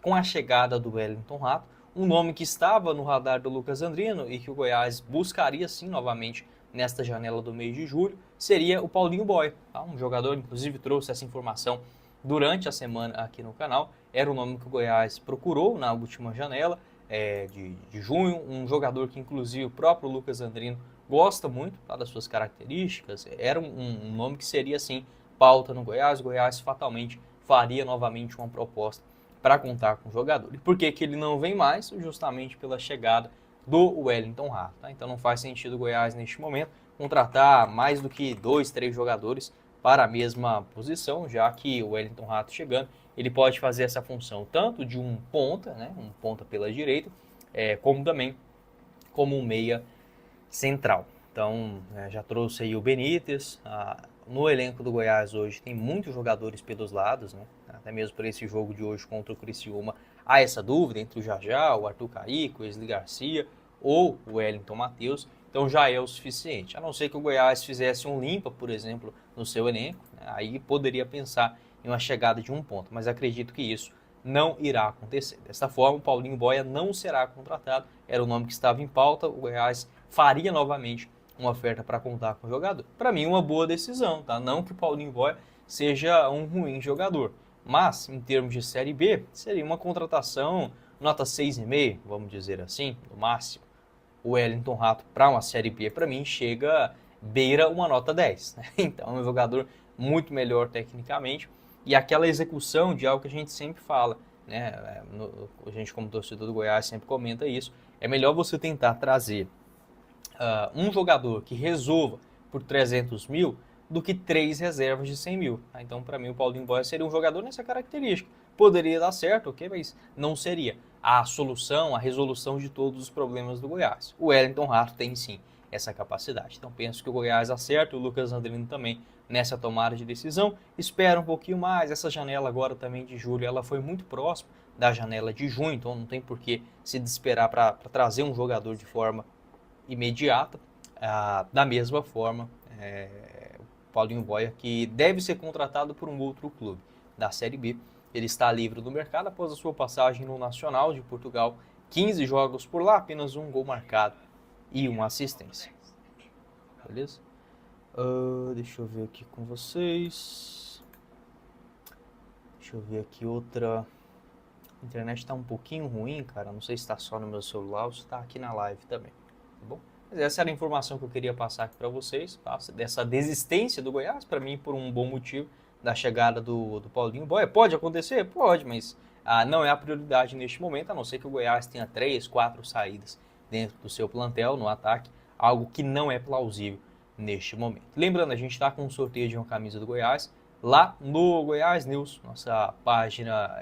com a chegada do Wellington Rato, um nome que estava no radar do Lucas Andrino e que o Goiás buscaria sim novamente nesta janela do mês de julho, seria o Paulinho Boia, tá? Um jogador, inclusive trouxe essa informação durante a semana aqui no canal, era o nome que o Goiás procurou na última janela de junho, um jogador que inclusive o próprio Lucas Andrino gosta muito, tá, das suas características, era um nome que seria assim pauta no Goiás, o Goiás fatalmente faria novamente uma proposta para contar com o jogador. E por que ele não vem mais? Justamente pela chegada do Wellington Rato. Tá? Então não faz sentido o Goiás, neste momento, contratar mais do que 2, 3 jogadores para a mesma posição, já que o Wellington Rato chegando, ele pode fazer essa função tanto de um ponta, né, um ponta pela direita, como também como um meia central. Então, já trouxe aí o Benítez. No elenco do Goiás hoje tem muitos jogadores pelos lados, né? Até mesmo para esse jogo de hoje contra o Criciúma, há essa dúvida entre o Jajá, o Arthur Carico, o Wesley Garcia ou o Wellington Matheus. Então já é o suficiente. A não ser que o Goiás fizesse um limpa, por exemplo, no seu elenco, né? Aí poderia pensar em uma chegada de um ponto, mas acredito que isso não irá acontecer. Desta forma, o Paulinho Boia não será contratado, era o nome que estava em pauta, o Goiás faria novamente uma oferta para contar com o jogador. Para mim, uma boa decisão, tá? Não que o Paulinho Boia seja um ruim jogador, mas em termos de Série B, seria uma contratação nota 6,5, vamos dizer assim, no máximo. O Wellington Rato para uma Série B, para mim, beira uma nota 10. Né? Então, é um jogador muito melhor tecnicamente e aquela execução de algo que a gente sempre fala, né? A gente, como torcedor do Goiás, sempre comenta isso. É melhor você tentar trazer um jogador que resolva por 300 mil do que 3 reservas de 100 mil. Tá? Então, para mim, o Paulinho Boia seria um jogador nessa característica. Poderia dar certo, ok, mas não seria a solução, a resolução de todos os problemas do Goiás. O Wellington Rato tem sim essa capacidade. Então, penso que o Goiás acerta, o Lucas Andrino também nessa tomada de decisão. Espera um pouquinho mais. Essa janela agora também de julho, ela foi muito próxima da janela de junho, então não tem por que se desesperar para trazer um jogador de forma imediata. Da mesma forma, o Paulinho Boia, que deve ser contratado por um outro clube da Série B. Ele está livre do mercado após a sua passagem no Nacional de Portugal. 15 jogos por lá, apenas um gol marcado e uma assistência. Beleza? Deixa eu ver aqui com vocês. Deixa eu ver aqui outra. A internet está um pouquinho ruim, cara. Não sei se está só no meu celular ou se está aqui na live também. Tá bom? Mas essa era a informação que eu queria passar aqui para vocês, tá? Dessa desistência do Goiás, para mim, por um bom motivo, da chegada do Paulinho Boia. Pode acontecer? Pode, mas não é a prioridade neste momento, a não ser que o Goiás tenha 3, 4 saídas dentro do seu plantel no ataque, algo que não é plausível neste momento. Lembrando, a gente está com um sorteio de uma camisa do Goiás lá no Goiás News, nossa página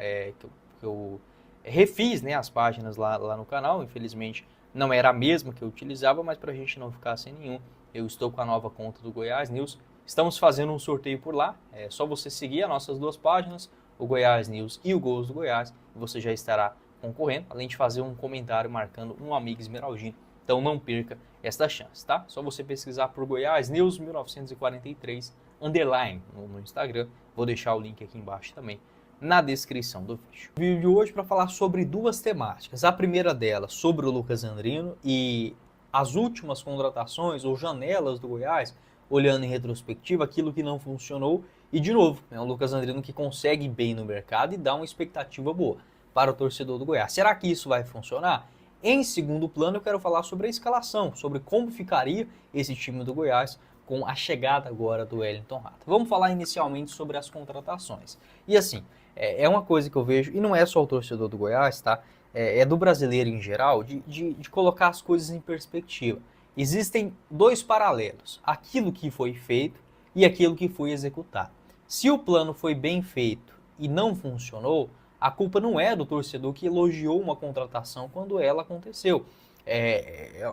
que eu refiz, né, as páginas lá no canal, infelizmente não era a mesma que eu utilizava, mas para a gente não ficar sem nenhum, eu estou com a nova conta do Goiás News. Estamos fazendo um sorteio por lá, é só você seguir as nossas duas páginas, o Goiás News e o Gols do Goiás, e você já estará concorrendo, além de fazer um comentário marcando um amigo esmeraldino. Então não perca esta chance, tá? Só você pesquisar por Goiás News 1943 underline no Instagram. Vou deixar o link aqui embaixo também na descrição do vídeo. O vídeo de hoje para falar sobre duas temáticas. A primeira delas sobre o Lucas Andrino e as últimas contratações ou janelas do Goiás, olhando em retrospectiva aquilo que não funcionou. E de novo, é um Lucas Andrino que consegue bem no mercado e dá uma expectativa boa para o torcedor do Goiás. Será que isso vai funcionar? Em segundo plano, eu quero falar sobre a escalação, sobre como ficaria esse time do Goiás com a chegada agora do Wellington Rato. Vamos falar inicialmente sobre as contratações. E assim, é uma coisa que eu vejo, e não é só o torcedor do Goiás, tá? É do brasileiro em geral, de colocar as coisas em perspectiva. Existem dois paralelos, aquilo que foi feito e aquilo que foi executado. Se o plano foi bem feito e não funcionou, a culpa não é do torcedor que elogiou uma contratação quando ela aconteceu.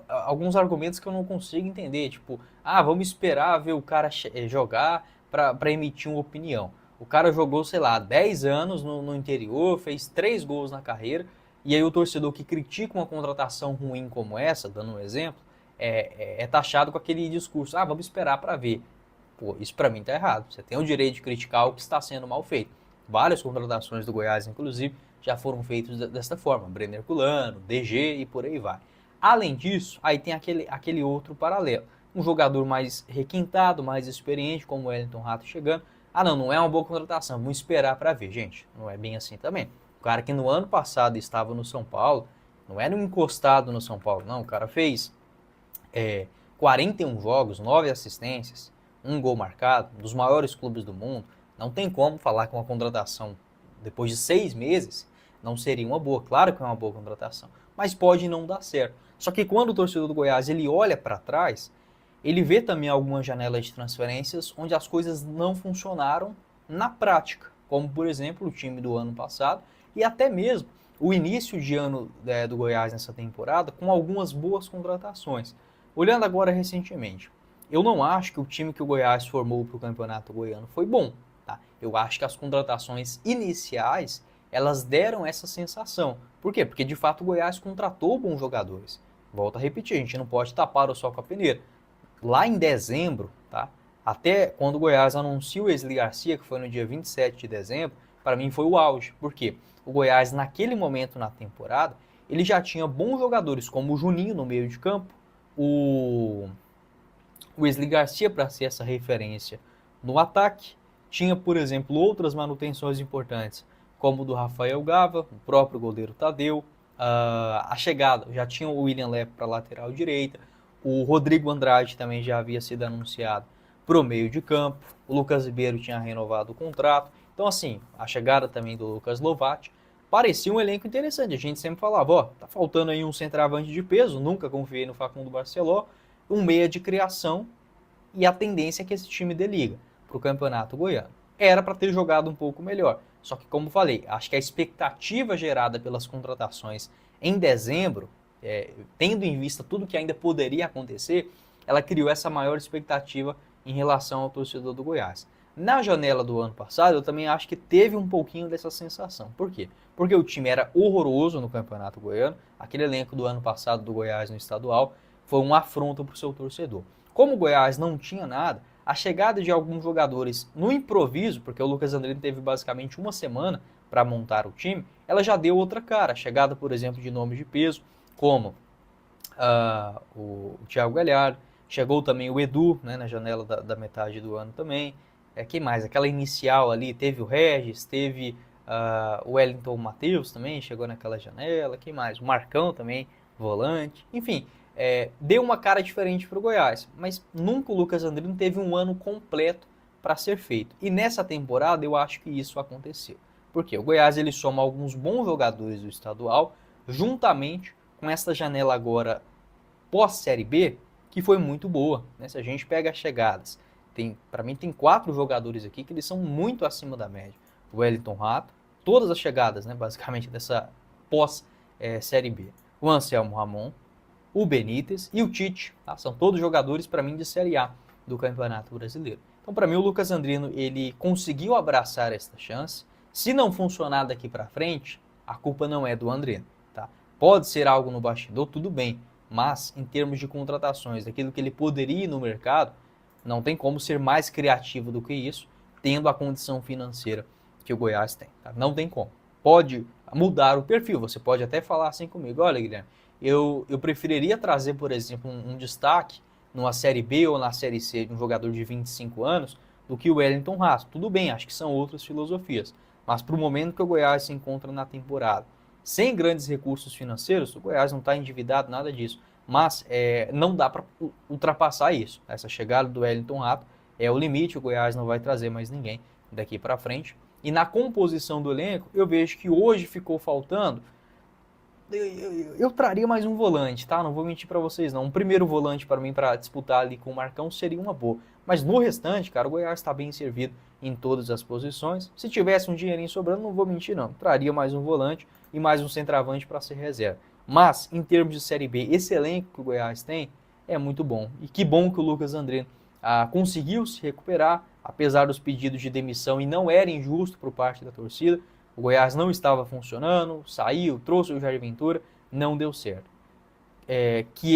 Alguns argumentos que eu não consigo entender, tipo, vamos esperar ver o cara jogar para emitir uma opinião. O cara jogou, sei lá, 10 anos no interior, fez 3 gols na carreira, e aí o torcedor que critica uma contratação ruim como essa, dando um exemplo, é taxado com aquele discurso, vamos esperar para ver. Pô, isso para mim tá errado. Você tem o direito de criticar o que está sendo mal feito. Várias contratações do Goiás, inclusive, já foram feitos desta forma, Brenner Culano, DG e por aí vai. Além disso, aí tem aquele outro paralelo, um jogador mais requintado, mais experiente, como o Wellington Rato chegando. Ah não, não é uma boa contratação, vamos esperar para ver, gente, não é bem assim também. O cara que no ano passado estava no São Paulo, não era um encostado no São Paulo, não, o cara fez 41 jogos, 9 assistências, um gol marcado, um dos maiores clubes do mundo. Não tem como falar que uma contratação depois de 6 meses não seria uma boa. Claro que é uma boa contratação, mas pode não dar certo. Só que quando o torcedor do Goiás ele olha para trás, ele vê também algumas janelas de transferências onde as coisas não funcionaram na prática, como por exemplo o time do ano passado e até mesmo o início de ano do Goiás nessa temporada com algumas boas contratações. Olhando agora recentemente, eu não acho que o time que o Goiás formou para o Campeonato Goiano foi bom. Tá? Eu acho que as contratações iniciais, elas deram essa sensação. Por quê? Porque de fato o Goiás contratou bons jogadores. Volto a repetir, a gente não pode tapar o sol com a peneira. Lá em dezembro, tá? Até quando o Goiás anunciou o Wesley Garcia, que foi no dia 27 de dezembro, para mim foi o auge. Por quê? O Goiás, naquele momento na temporada, ele já tinha bons jogadores, como o Juninho no meio de campo, o Wesley Garcia para ser essa referência no ataque. Tinha, por exemplo, outras manutenções importantes, como o do Rafael Gava, o próprio goleiro Tadeu, a chegada, já tinha o William Lepo para lateral direita, o Rodrigo Andrade também já havia sido anunciado para o meio de campo, o Lucas Ribeiro tinha renovado o contrato, então assim, a chegada também do Lucas Lovatti, parecia um elenco interessante, a gente sempre falava, ó, tá faltando aí um centroavante de peso, nunca confiei no Facundo Barceló, um meia de criação, e a tendência é que esse time dê liga para o Campeonato Goiano. Era para ter jogado um pouco melhor, só que como falei, acho que a expectativa gerada pelas contratações em dezembro, tendo em vista tudo que ainda poderia acontecer, ela criou essa maior expectativa em relação ao torcedor do Goiás. Na janela do ano passado, eu também acho que teve um pouquinho dessa sensação. Por quê? Porque o time era horroroso no Campeonato Goiano, aquele elenco do ano passado do Goiás no estadual foi um afronto para o seu torcedor. Como o Goiás não tinha nada, a chegada de alguns jogadores no improviso, porque o Lucas Andrino teve basicamente uma semana para montar o time, ela já deu outra cara. A chegada, por exemplo, de nomes de peso, como o Thiago Galhardo, chegou também o Edu, né, na janela da metade do ano também. Quem mais? Aquela inicial ali, teve o Regis, teve o Wellington Matheus também, chegou naquela janela. Quem mais? O Marcão também, volante. Enfim, deu uma cara diferente para o Goiás, mas nunca o Lucas Andrino teve um ano completo para ser feito. E nessa temporada eu acho que isso aconteceu. Porque o Goiás ele soma alguns bons jogadores do estadual, juntamente com essa janela agora pós-Série B, que foi muito boa. Né? Se a gente pega as chegadas, para mim tem 4 jogadores aqui que eles são muito acima da média. O Wellington Rato, todas as chegadas, né, basicamente dessa pós-Série B. O Anselmo Ramon, o Benítez e o Tite, tá? São todos jogadores para mim de Série A do Campeonato Brasileiro. Então para mim o Lucas Andrino ele conseguiu abraçar esta chance. Se não funcionar daqui para frente, a culpa não é do Andrino, tá? Pode ser algo no bastidor, tudo bem, mas em termos de contratações, daquilo que ele poderia ir no mercado, não tem como ser mais criativo do que isso, tendo a condição financeira que o Goiás tem, tá? Não tem como. Pode mudar o perfil, você pode até falar assim comigo, olha Guilherme, eu preferiria trazer, por exemplo, um destaque numa Série B ou na Série C de um jogador de 25 anos do que o Wellington Rato. Tudo bem, acho que são outras filosofias. Mas para o momento que o Goiás se encontra na temporada, sem grandes recursos financeiros, o Goiás não está endividado, nada disso. Mas não dá para ultrapassar isso. Essa chegada do Wellington Rato é o limite, o Goiás não vai trazer mais ninguém daqui para frente. E na composição do elenco, eu vejo que hoje ficou faltando. Eu traria mais um volante, tá? Não vou mentir para vocês, não. Um primeiro volante para mim para disputar ali com o Marcão seria uma boa. Mas no restante, cara, o Goiás está bem servido em todas as posições. Se tivesse um dinheirinho sobrando, não vou mentir, não. Traria mais um volante e mais um centroavante para ser reserva. Mas, em termos de Série B, esse elenco que o Goiás tem é muito bom. E que bom que o Lucas Andrino conseguiu se recuperar, apesar dos pedidos de demissão, e não era injusto por parte da torcida. O Goiás não estava funcionando, saiu, trouxe o Jair Ventura, não deu certo. Que